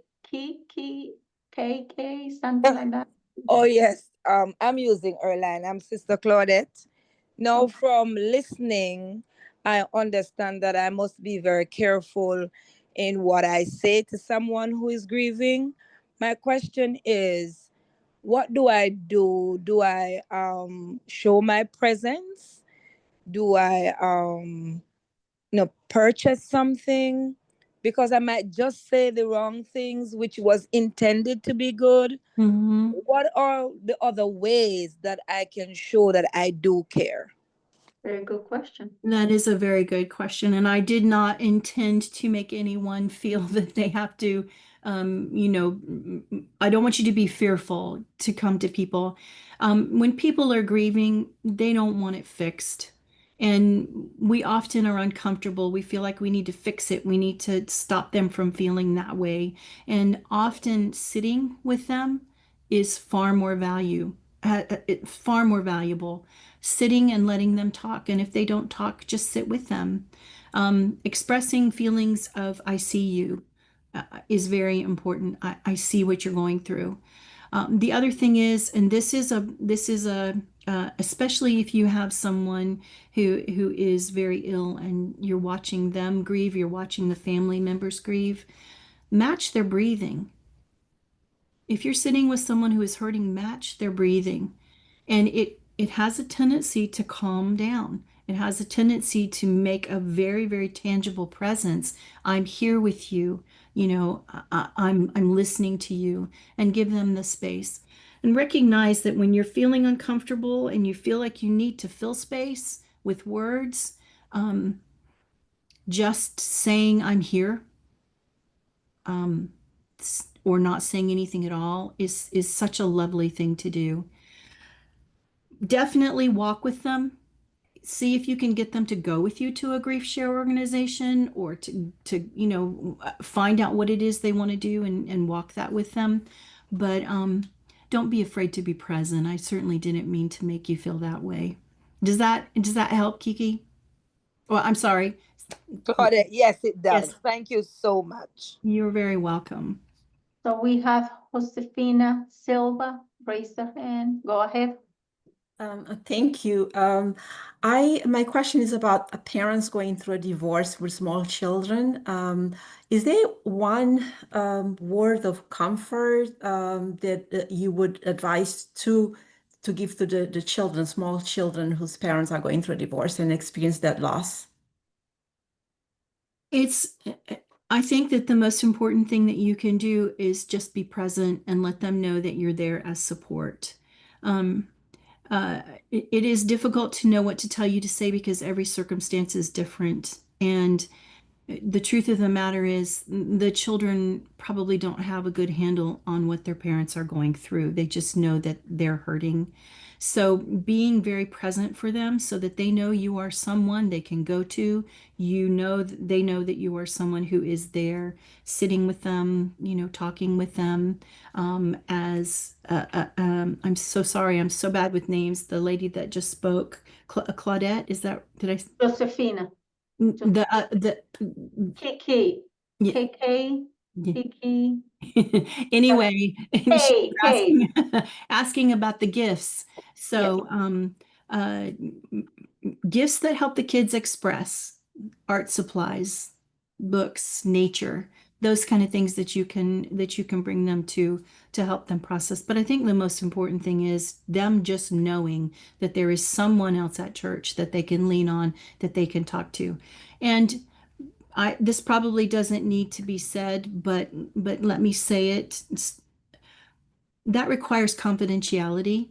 something like that. Oh, yes. I'm using Erline. I'm Sister Claudette. Now, Okay. from listening, I understand that I must be very careful in what I say to someone who is grieving. My question is, what do I do? Do I show my presence? Do I purchase something? Because I might just say the wrong things, which was intended to be good. Mm-hmm. What are the other ways that I can show that I do care? Very good question. That is a very good question. And I did not intend to make anyone feel that they have to, I don't want you to be fearful to come to people. When people are grieving, they don't want it fixed. And we often are uncomfortable. We feel like we need to fix it. We need to stop them from feeling that way. And often sitting with them is far more far more valuable. Sitting and letting them talk. And if they don't talk, just sit with them. Expressing feelings of I see you is very important. I see what you're going through. The other thing is, and this is especially if you have someone who is very ill and you're watching them grieve, you're watching the family members grieve, match their breathing. If you're sitting with someone who is hurting, match their breathing. And it has a tendency to calm down. It has a tendency to make a very, very tangible presence. I'm here with you. I'm listening to you, and give them the space. And recognize that when you're feeling uncomfortable and you feel like you need to fill space with words, just saying I'm here, or not saying anything at all is such a lovely thing to do. Definitely walk with them. See if you can get them to go with you to a grief share organization, or to find out what it is they want to do and walk that with them. But don't be afraid to be present. I certainly didn't mean to make you feel that way. Does that help, Kiki? Well, I'm sorry. Claudette, yes, it does. Yes. Thank you so much. You're very welcome. So we have Josefina Silva raise her hand. Go ahead. Thank you. My question is about parents going through a divorce with small children. Is there one word of comfort that you would advise to give to the children, small children whose parents are going through a divorce and experience that loss? I think that the most important thing that you can do is just be present and let them know that you're there as support. Um, it is difficult to know what to tell you to say because every circumstance is different. And the truth of the matter is, the children probably don't have a good handle on what their parents are going through. They just know that they're hurting. So being very present for them so that they know you are someone they can go to, they know that you are someone who is there sitting with them, talking with them. I'm so sorry, I'm so bad with names. The lady that just spoke, Claudette, did I? Josephina, The Kiki, yeah. KK, Yeah. Kiki. Anyway, she was Hey. asking about the gifts. So, uh, gifts that help the kids express, art supplies, books, nature, those kind of things that you can bring them to help them process. But I think the most important thing is them just knowing that there is someone else at church that they can lean on, that they can talk to. And this probably doesn't need to be said, but let me say it. That requires confidentiality.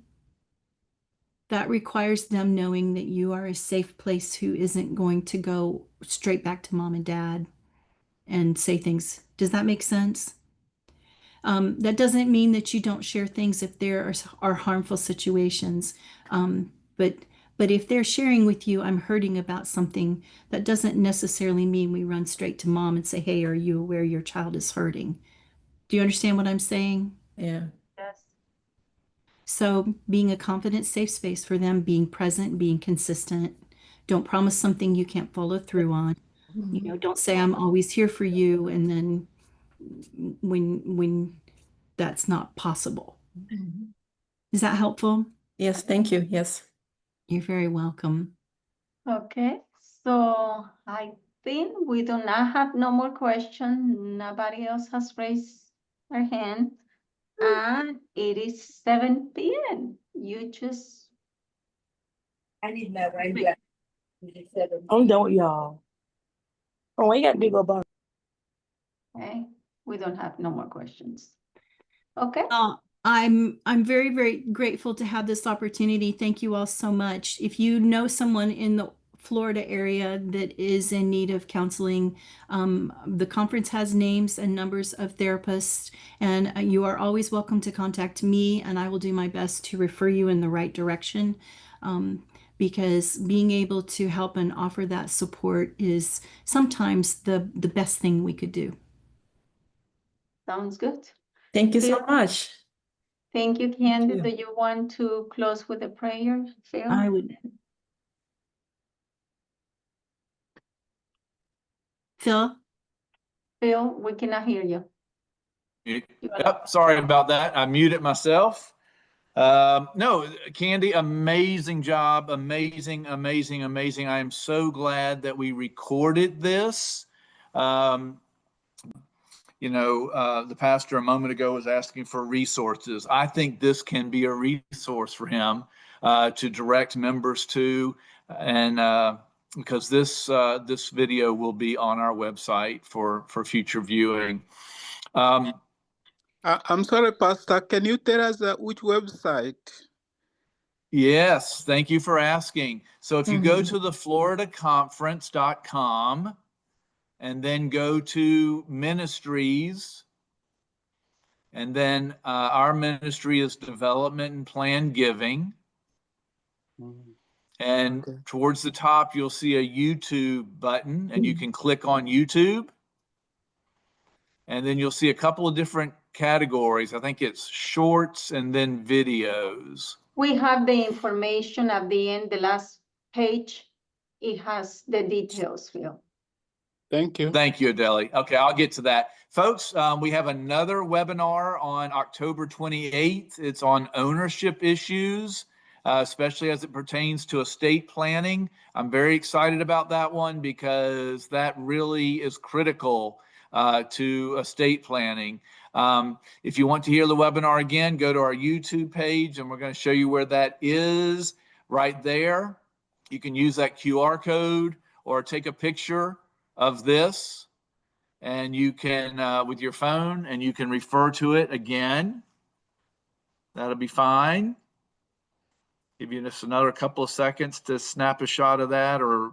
That requires them knowing that you are a safe place who isn't going to go straight back to mom and dad and say things. Does that make sense? That doesn't mean that you don't share things if there are harmful situations. But if they're sharing with you, I'm hurting about something, that doesn't necessarily mean we run straight to mom and say, hey, are you aware your child is hurting? Do you understand what I'm saying? Yeah. Yes. So being a confident, safe space for them, being present, being consistent. Don't promise something you can't follow through on. Don't say I'm always here for you, and then when that's not possible. Is that helpful? Yes, thank you. Yes. You're very welcome. Okay, so I think we do not have no more questions. Nobody else has raised their hand. And it is 7 p.m. You just, I need my right back. I'm done with y'all. Oh, I got big old bone. okay, we don't have no more questions. Okay, I'm very, very grateful to have this opportunity. Thank you all so much. If you know someone in the Florida area that is in need of counseling, the conference has names and numbers of therapists, and you are always welcome to contact me, and I will do my best to refer you in the right direction. Because being able to help and offer that support is sometimes the best thing we could do. sounds good. Thank you so Phil? much. Thank you, Candy. you. Do you want to close with a prayer, Phil? I would. Phil? Phil, we cannot hear you. Yep, sorry about that. I muted myself. No, Candy, amazing job. Amazing, amazing, amazing. I am so glad that we recorded this. The pastor a moment ago was asking for resources. I think this can be a resource for him to direct members to, and because this video will be on our website for future viewing. I'm sorry, Pastor. Can you tell us which website? Yes, thank you for asking. So if you go to the floridaconference.com and then go to ministries, and then our ministry is development and plan giving. And Okay. towards the top, you'll see a YouTube button, and you can click on YouTube. And then you'll see a couple of different categories. I think it's shorts and then videos. We have the information at the end, the last page. It has the details, Phil. Thank you. Thank you, Adeli. Okay, I'll get to that. Folks, we have another webinar on October 28th. It's on ownership issues, especially as it pertains to estate planning. I'm very excited about that one because that really is critical to estate planning. If you want to hear the webinar again, go to our YouTube page and we're going to show you where that is right there. You can use that QR code or take a picture of this, and you can, with your phone, and you can refer to it again. That'll be fine. Give you just another couple of seconds to snap a shot of that or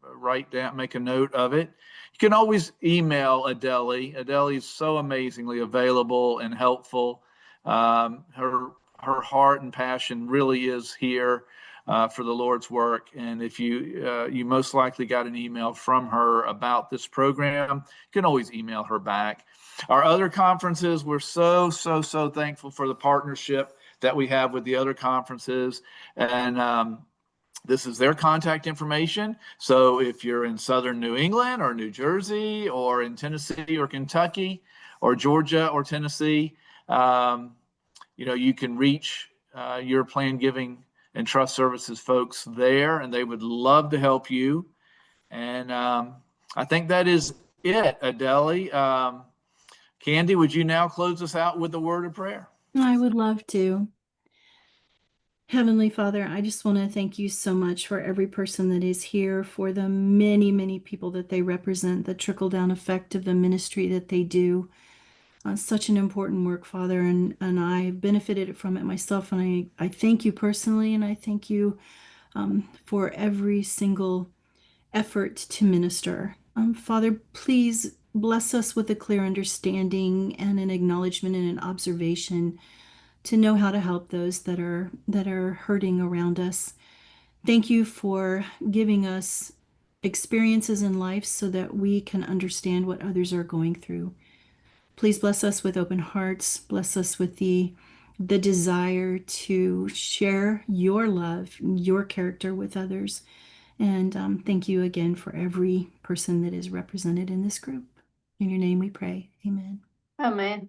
write down, make a note of it. You can always email Adele. Adele is so amazingly available and helpful. Her heart and passion really is here for the Lord's work. And if you most likely got an email from her about this program, you can always email her back. Our other conferences, we're so thankful for the partnership that we have with the other conferences. And this is their contact information. So if you're in Southern New England or New Jersey or in Tennessee or Kentucky or Georgia or Tennessee, you can reach your Plan Giving and Trust Services folks there, and they would love to help you. And I think that is it, Adele. Candy, would you now close us out with a word of prayer? I would love to. Heavenly Father, I just want to thank you so much for every person that is here, for the many people that they represent, the trickle-down effect of the ministry that they do. Such an important work, Father, and I've benefited from it myself, and I thank you personally, and I thank you for every single effort to minister. Father, please bless us with a clear understanding and an acknowledgement and an observation to know how to help those that are hurting around us. Thank you for giving us experiences in life so that we can understand what others are going through. Please bless us with open hearts. Bless us with the desire to share your love, your character with others. And thank you again for every person that is represented in this group. In your name we pray. Amen. Amen.